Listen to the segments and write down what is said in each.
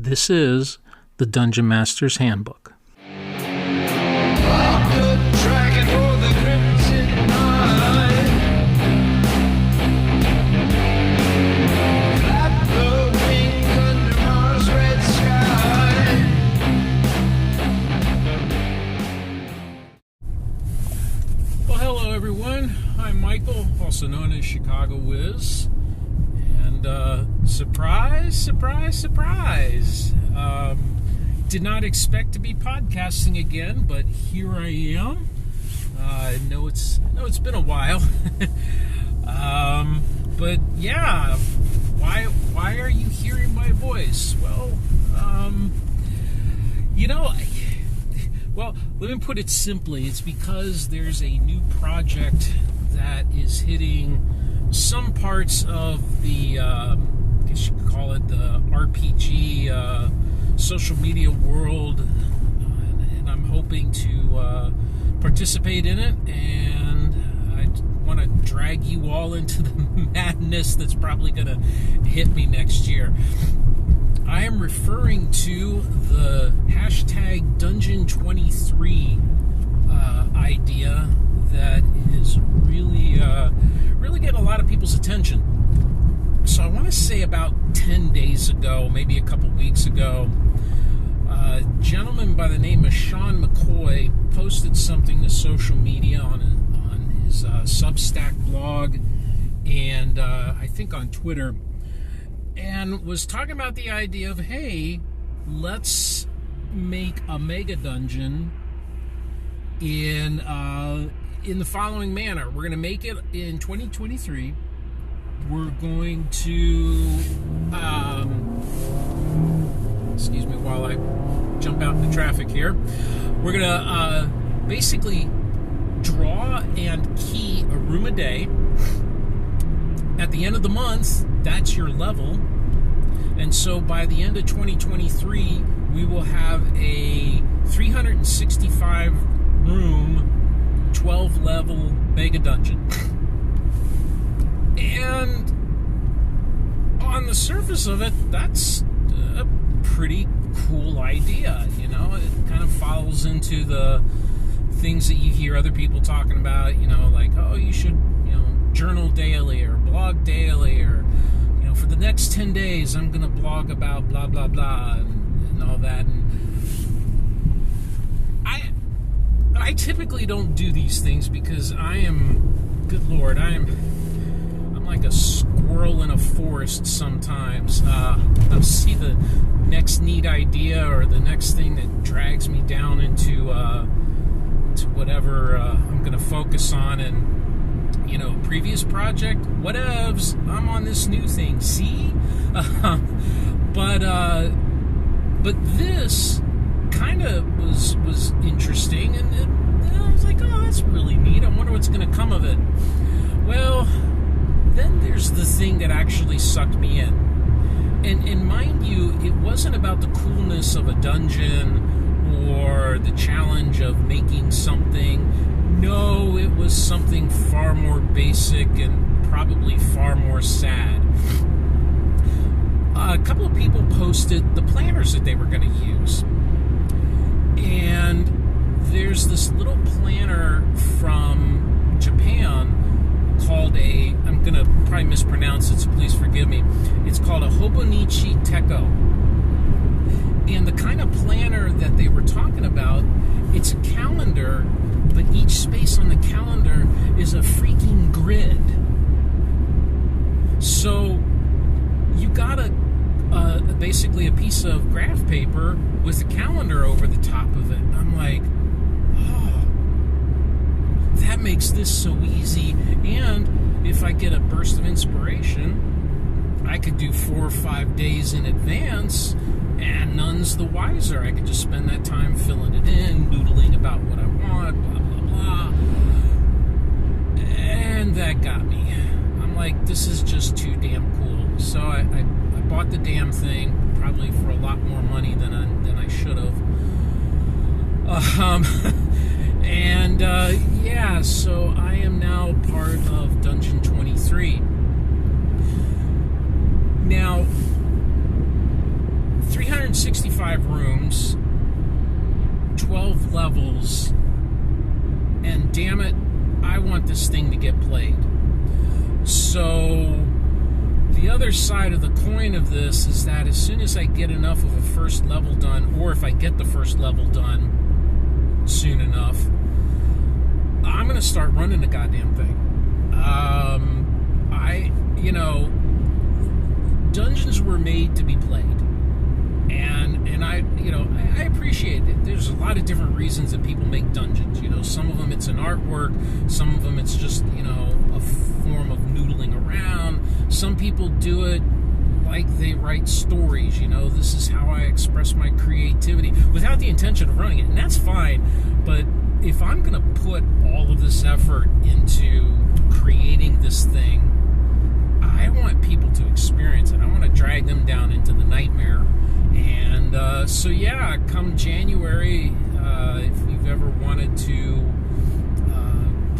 This is the Dungeon Master's Handbook. I'm Michael, also known as Chicago Wiz, and surprise, did not expect to be podcasting again, but here I am. I know it's been a while, but yeah, why are you hearing my voice? Well, well, let me put it simply. It's because there's a new project that is hitting some parts of the, I guess you could call it the RPG social media world, and I'm hoping to participate in it, and I want to drag you all into the madness that's probably going to hit me next year. I am referring to the hashtag Dungeon23 idea that is really getting a lot of people's attention. So I want to say about 10 days ago, maybe a couple weeks ago, a gentleman by the name of Sean McCoy posted something to social media on his Substack blog and I think on Twitter, and was talking about the idea of, hey, let's make a mega dungeon in the following manner. We're going to make it in 2023. We're going to, excuse me while I jump out into traffic here. We're going to basically draw and key a room a day. At the end of the month, that's your level. And so by the end of 2023, we will have a 365 room, 12 level mega dungeon. And on the surface of it, that's a pretty cool idea. You know, it kind of falls into the things that you hear other people talking about, like, oh, you should, journal daily or blog daily, or, for the next 10 days, I'm going to blog about blah, blah, blah, and all that. And I typically don't do these things because good Lord, I'm like a squirrel in a forest sometimes. I'll see the next neat idea or the next thing that drags me down into whatever I'm going to focus on, and previous project, whatevs, I'm on this new thing, see? But this kind of was interesting, and I was like, oh, that's really neat. I wonder what's going to come of it. Well, then there's the thing that actually sucked me in. And mind you, it wasn't about the coolness of a dungeon or the challenge of making something. No, it was something far more basic and probably far more sad. A couple of people posted the planners that they were going to use. And there's this little planner from Japan called I'm going to probably mispronounce it, so please forgive me. It's called a Hobonichi Tekko. And the kind of planner that they were talking about, it's a calendar, but each space on the calendar is a freaking grid. So you got basically a piece of graph paper with a calendar over the top of it. I'm like, oh, that makes this so easy. And if I get a burst of inspiration, I could do 4 or 5 days in advance, and none's the wiser. I could just spend that time filling it in, doodling about what I want, blah, blah, blah. And that got me. I'm like, this is just too damn cool. So I bought the damn thing, probably for a lot more money than I should have. So I am now part of Dungeon23. Now, 365 rooms, 12 levels, and damn it, I want this thing to get played. So the other side of the coin of this is that as soon as I get enough of a first level done, or if I get the first level done soon enough, I'm going to start running the goddamn thing. Dungeons were made to be played. And I appreciate it. There's a lot of different reasons that people make dungeons. Some of them it's an artwork. Some of them it's just, a form of noodling around. Some people do it like they write stories. This is how I express my creativity without the intention of running it. And that's fine. But if I'm going to put all of this effort into creating this thing, I want people to experience it. I want to drag them down into the nightmare. And come January, if you've ever wanted to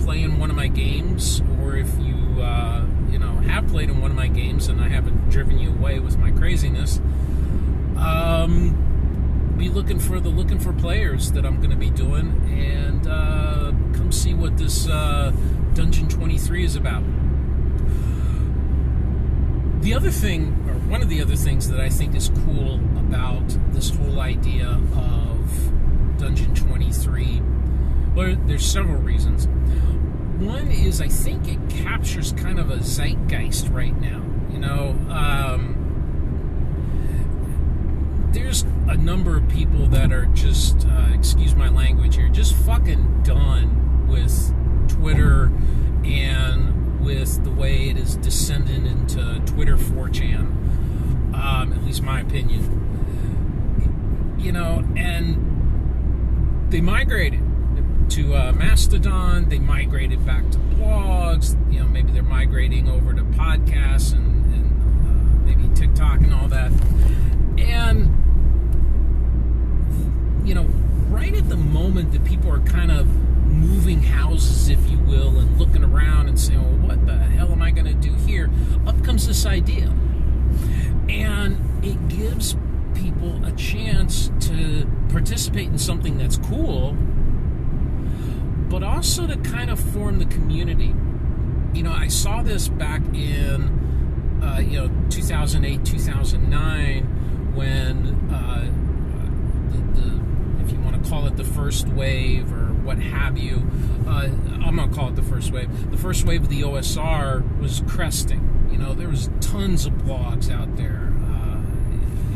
play in one of my games, or if you have played in one of my games and I haven't driven you away with my craziness, be looking for players that I'm going to be doing, and come see what this Dungeon23 is about. The other thing, or one of the other things that I think is cool about this whole idea of Dungeon23, well, there's several reasons. One is I think it captures kind of a zeitgeist right now. There's a number of people that are just, excuse my language here, just fucking done with Twitter and with the way it is descended into Twitter 4chan, at least my opinion. And they migrated to Mastodon, they migrated back to blogs, maybe they're migrating over to podcasts and maybe TikTok and all that. And, right at the moment that people are kind of moving houses, if you will, and looking around and saying, well, what the hell am I going to do here? Up comes this idea. And it gives people a chance to participate in something that's cool, but also to kind of form the community. I saw this back in, 2008, 2009, when if you want to call it the first wave or what have you, I'm going to call it the first wave. The first wave of the OSR was cresting. There was tons of blogs out there.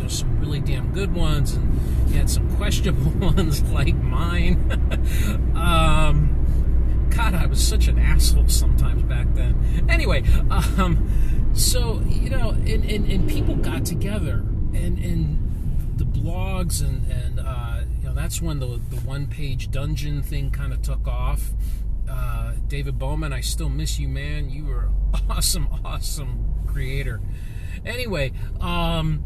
Some really damn good ones, and you had some questionable ones like mine. God, I was such an asshole sometimes back then. Anyway, so, and people got together, and the blogs, and that's when the one-page dungeon thing kind of took off. David Bowman, I still miss you, man. You were awesome creator. Anyway, around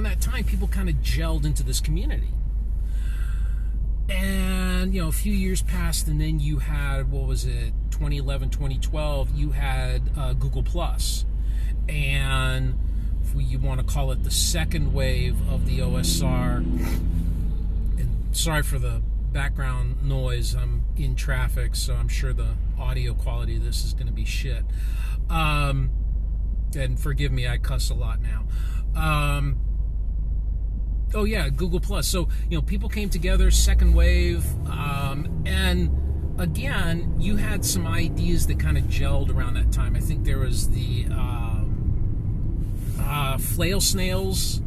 that time, people kind of gelled into this community. And, a few years passed, and then you had, 2011, 2012, you had Google+. And if you want to call it the second wave of the OSR, and sorry for the background noise, I'm in traffic, so I'm sure the audio quality of this is going to be shit. And forgive me, I cuss a lot now. Google+. So, people came together, second wave, and again, you had some ideas that kind of gelled around that time. I think there was the flail snails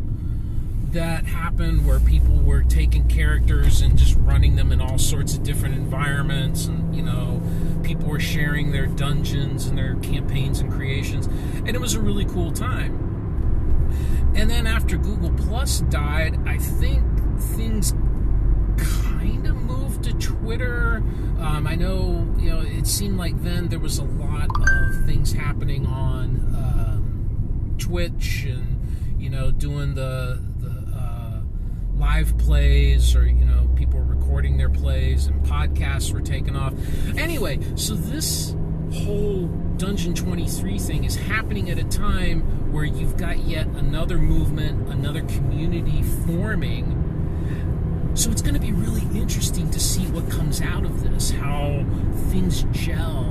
that happened, where people were taking characters and just running them in all sorts of different environments, and people were sharing their dungeons and their campaigns and creations, and it was a really cool time. And then after Google Plus died, I think things kind of moved to Twitter. I know, it seemed like then there was a lot of things happening on Twitch, and doing the live plays, or people were recording their plays, and podcasts were taking off. Anyway, so this whole Dungeon23 thing is happening at a time where you've got yet another movement, another community forming. So it's going to be really interesting to see what comes out of this, how things gel,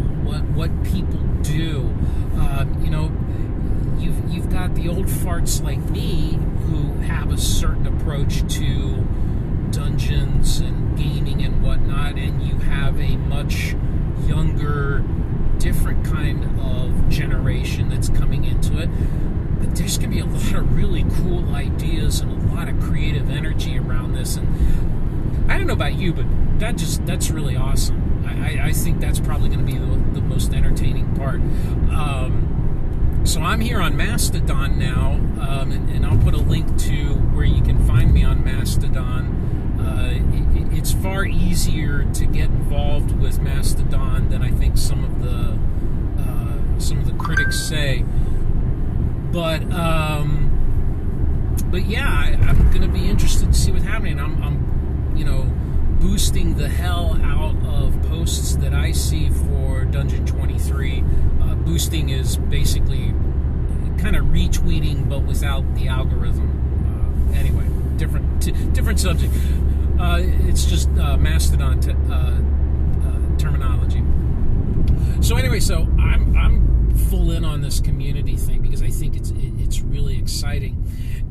what people do. You've got the old farts like me who have a certain approach to dungeons and gaming and whatnot, and you have a much younger, different kind of generation that's coming into it. But there's going to be a lot of really cool ideas and a lot of creative energy around this. And I don't know about you, but that's really awesome. I think that's probably going to be the most entertaining part. So I'm here on Mastodon now, and I'll put a link to where you can find me on Mastodon. It's far easier to get involved with Mastodon than I think some of the critics say. But yeah, I'm going to be interested to see what's happening. I'm boosting the hell out of posts that I see for Dungeon23. Boosting is basically kind of retweeting, but without the algorithm. Anyway, different subject. It's just Mastodon terminology. So anyway, so I'm full in on this community thing because I think it's really exciting.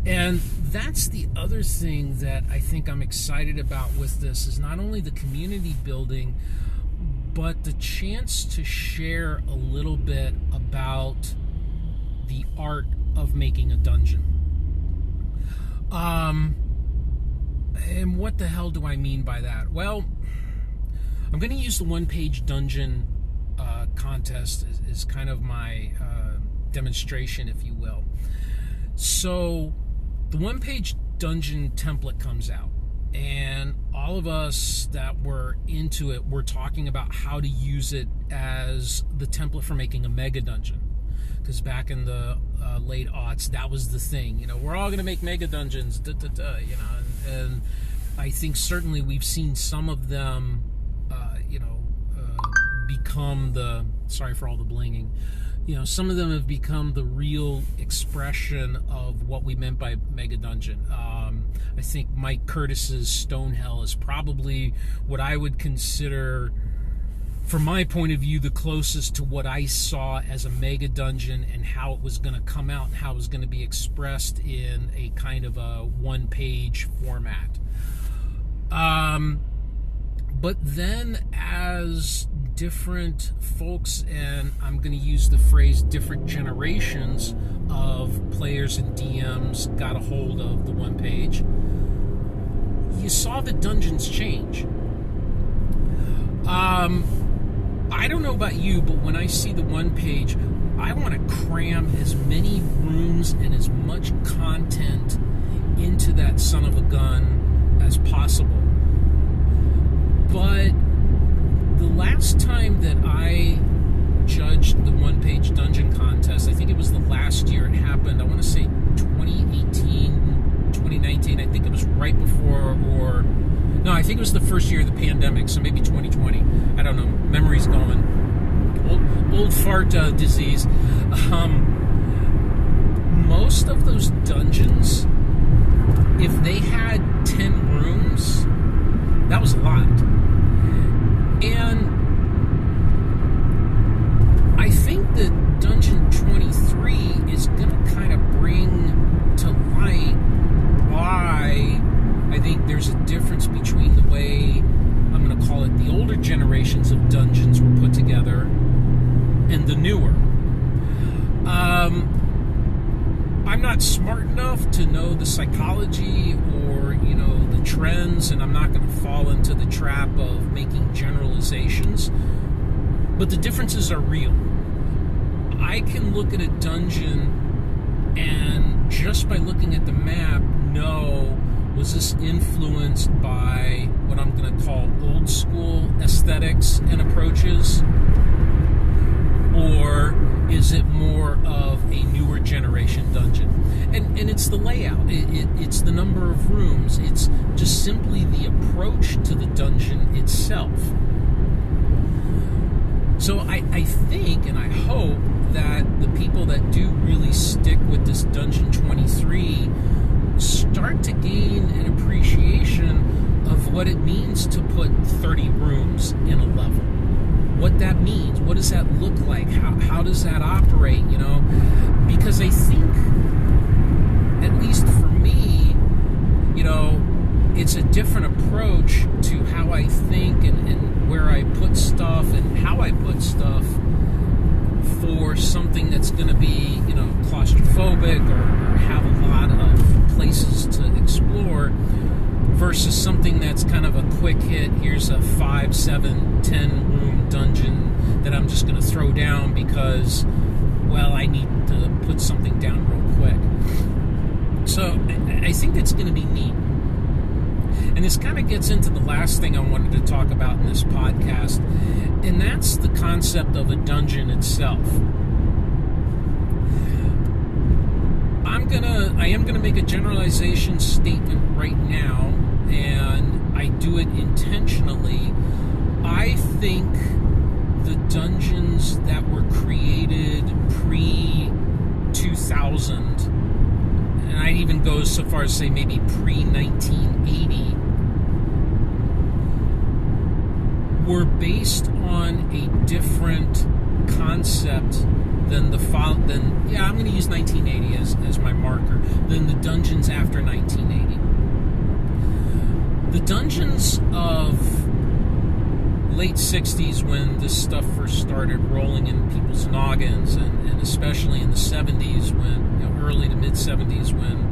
And that's the other thing that I think I'm excited about with this is not only the community building, but the chance to share a little bit about the art of making a dungeon. And what the hell do I mean by that? Well, I'm going to use the one-page dungeon contest as kind of my demonstration, if you will. So the one-page dungeon template comes out, and all of us that were into it were talking about how to use it as the template for making a mega dungeon. Because back in the late aughts, that was the thing. We're all going to make mega dungeons, and I think certainly we've seen some of them, become the, sorry for all the blinging, some of them have become the real expression of what we meant by mega dungeon. I think Mike Curtis's Stonehell is probably what I would consider, from my point of view, the closest to what I saw as a mega dungeon and how it was going to come out and how it was going to be expressed in a kind of a one-page format. But then as different folks, and I'm going to use the phrase different generations of players and DMs got a hold of the one page, you saw the dungeons change. I don't know about you, but when I see the one page, I want to cram as many rooms and as much content into that son of a gun as possible. But the last time that I judged the one-page dungeon contest, I think it was the last year it happened. I want to say 2018, 2019. I think it was right before, or no, I think it was the first year of the pandemic, so maybe 2020. I don't know. Memory's going. Old fart disease. Most of those dungeons, if they had 10 rooms, that was a lot. And I think that Dungeon23 is going to kind of bring to light why I think there's a difference between the way, I'm going to call it, the older generations of dungeons were put together and the newer. I'm not smart enough to know the psychology or, the trends, and I'm not going to fall into the trap of making generalizations, but the differences are real. I can look at a dungeon and just by looking at the map know, was this influenced by what I'm going to call old school aesthetics and approaches, or is it more of a newer generation dungeon? And it's the layout, it's the number of rooms, it's just simply the approach to the dungeon itself. So I think and I hope that the people that do really stick with this Dungeon 23 start to gain an appreciation of what it means to put 30 rooms in a level. What that means, what does that look like, how does that operate, because I think, at least for me, it's a different approach to how I think and where I put stuff and how I put stuff for something that's going to be, claustrophobic or have a lot of places to explore versus something that's kind of a quick hit. Here's a 5, 7, 10 room dungeon that I'm just going to throw down because, I need to put something down real quick. So I think that's going to be neat. And this kind of gets into the last thing I wanted to talk about in this podcast, and that's the concept of a dungeon itself. I am gonna make a generalization statement right now, and I do it intentionally. I think the dungeons that were created pre-2000, and I'd even go so far as to say maybe pre-1980, were based on a different concept than I'm going to use 1980 as my marker, than the dungeons after 1980. The dungeons of late 60s, when this stuff first started rolling in people's noggins, and especially in the 70s, when early to mid 70s, when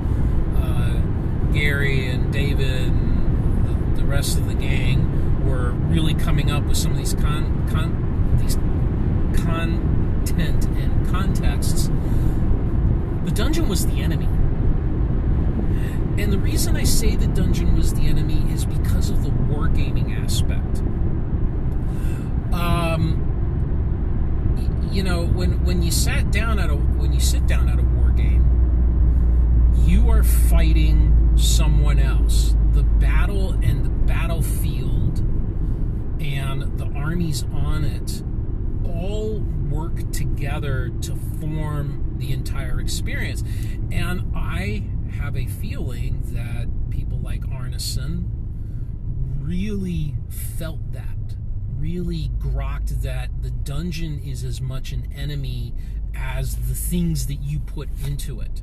Gary and David and the rest of the gang were really coming up with some of these content and contexts, the dungeon was the enemy. And the reason I say the dungeon was the enemy is because of the wargaming aspect. When you sit down at a war game, you are fighting someone else. The battle and the battlefield and the armies on it all work together to form the entire experience. And I have a feeling that people like Arneson really felt that, really grokked that the dungeon is as much an enemy as the things that you put into it.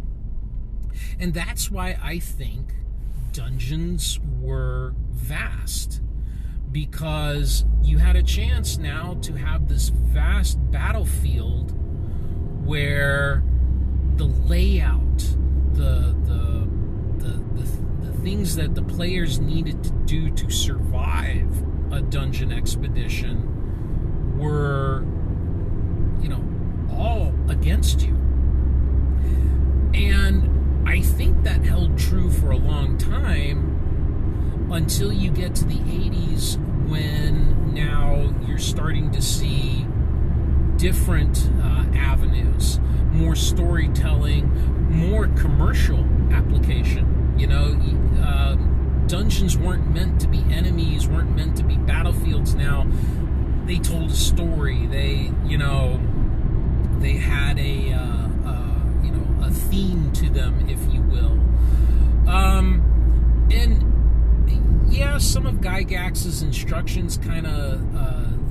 And that's why I think dungeons were vast, because you had a chance now to have this vast battlefield where the layout, the things that the players needed to do to survive a dungeon expedition were, all against you. And I think that held true for a long time until you get to the 80s, when now you're starting to see different avenues, more storytelling, more commercial application. Dungeons weren't meant to be enemies, weren't meant to be battlefields. Now they told a story. They had a theme to them, if you will. And yeah, some of Gygax's instructions kind of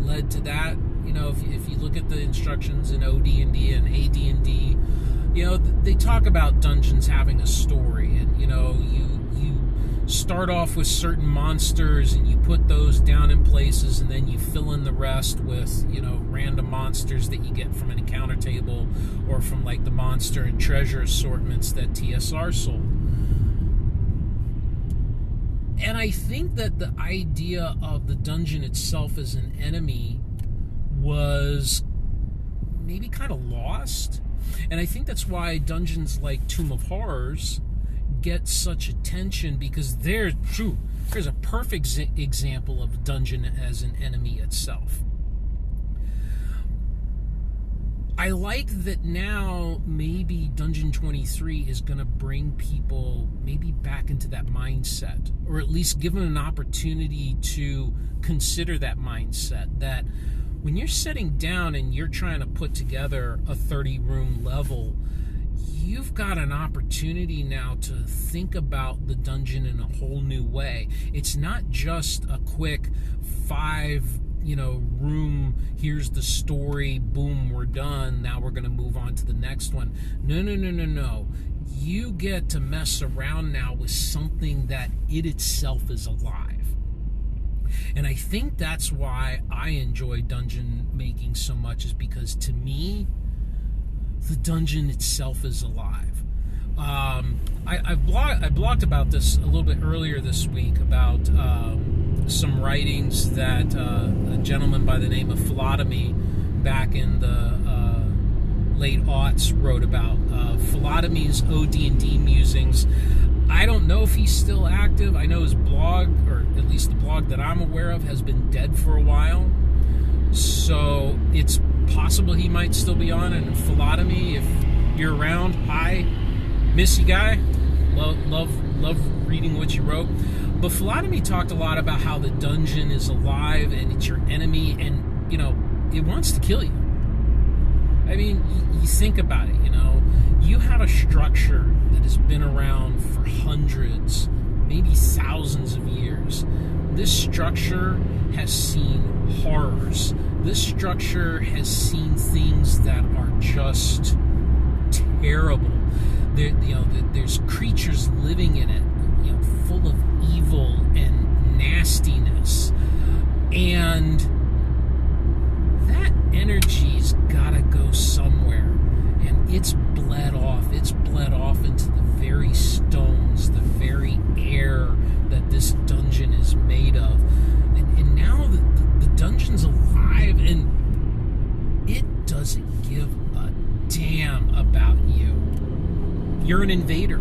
led to that. If you look at the instructions in OD&D and AD&D, they talk about dungeons having a story, and you start off with certain monsters and you put those down in places, and then you fill in the rest with random monsters that you get from an encounter table or from like the monster and treasure assortments that TSR sold. And I think that the idea of the dungeon itself as an enemy was maybe kind of lost. And I think that's why dungeons like Tomb of Horrors get such attention, because there's a perfect example of a dungeon as an enemy itself. I like that now maybe Dungeon23 is going to bring people maybe back into that mindset, or at least give them an opportunity to consider that mindset, that when you're sitting down and you're trying to put together a 30-room level, you've got an opportunity now to think about the dungeon in a whole new way. It's not just a quick 5-room, here's the story, boom, we're done, now we're going to move on to the next one. No. You get to mess around now with something that it itself is alive. And I think that's why I enjoy dungeon making so much, is because to me, the dungeon itself is alive. I blogged about this a little bit earlier this week about some writings that a gentleman by the name of Philotomy back in the late aughts wrote about. Philotomy's OD&D musings. I don't know if he's still active. I know his blog, or at least the blog that I'm aware of, has been dead for a while. So it's possible he might still be on. And Philotomy, if you're around, hi, miss you, guy. Love reading what you wrote. But Philotomy talked a lot about how the dungeon is alive and it's your enemy, and it wants to kill you. I mean, you think about it. You have a structure that has been around for hundreds, maybe thousands of years. This structure has seen horrors. This structure has seen things that are just terrible. There's creatures living in it, full of evil and nastiness. And that energy's gotta go somewhere. And it's bled off. It's bled off into the very stones, the very air that this dungeon is made of. And now the dungeon's alive, and it doesn't give a damn about you. You're an invader.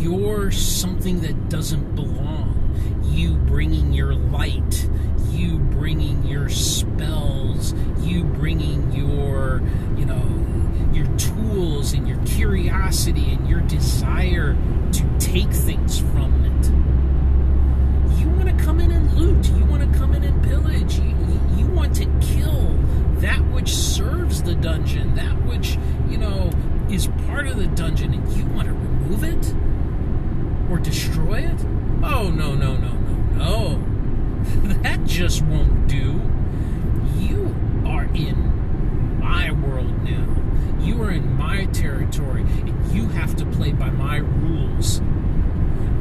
You're something that doesn't belong. You bringing your light, you bringing your spells, you bringing your tools and your curiosity and your desire to take things from it. You want to come in and loot. You want to come in and pillage. You want to kill that which serves the dungeon, that which, is part of the dungeon, and you want to remove it or destroy it? Oh, no. That just won't do. You are in my world now. You are in my territory, and you have to play by my rules.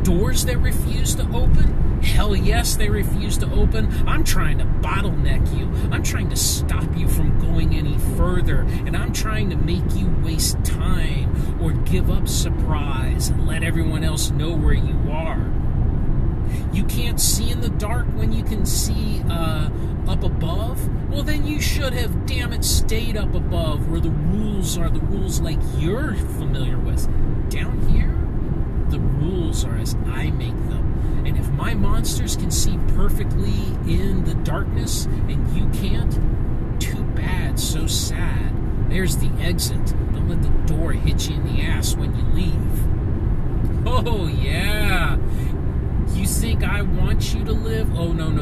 Doors that refuse to open? Hell yes, they refuse to open. I'm trying to bottleneck you. I'm trying to stop you from going any further, and I'm trying to make you waste time or give up surprise and let everyone else know where you are. You can't see in the dark when you can see up above? Well, then you should have, damn it, stayed up above where the rules are the rules like you're familiar with. Down here, the rules are as I make them. And if my monsters can see perfectly in the darkness and you can't, too bad, so sad. There's the exit. Don't let the door hit you in the ass when you leave. Oh, yeah. You think I want you to live? Oh, no.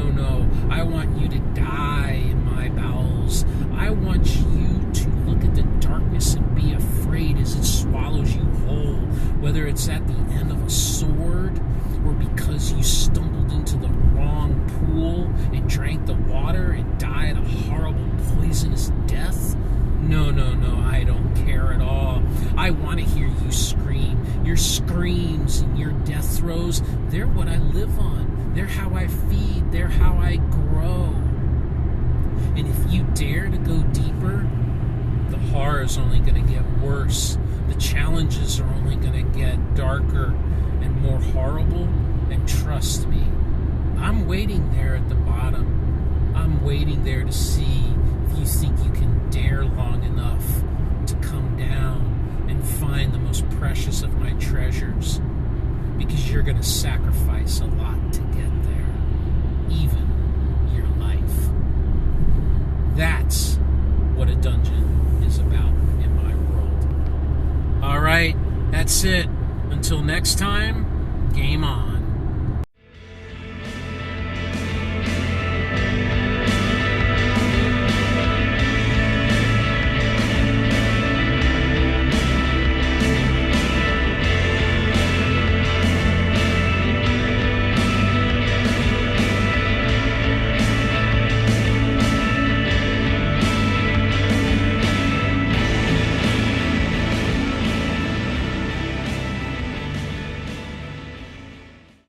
I want you to die in my bowels. I want you to look at the darkness and be afraid as it swallows you whole, whether it's at the end of a sword or because you stumbled into the wrong pool and drank the water and died a horrible poisonous death. No, I don't care at all. I want to hear you scream. Your screams and your death throes, they're what I live on. They're how I feed. They're how I grow. And if you dare to go deeper, the horror is only going to get worse. The challenges are only going to get darker and more horrible. And trust me, I'm waiting there at the bottom. I'm waiting there to see if you think you can dare long enough to come down and find the most precious of my treasures, because you're going to sacrifice a lot to get there, even your life. That's what a dungeon is about in my world. All right, that's it. Until next time, game on.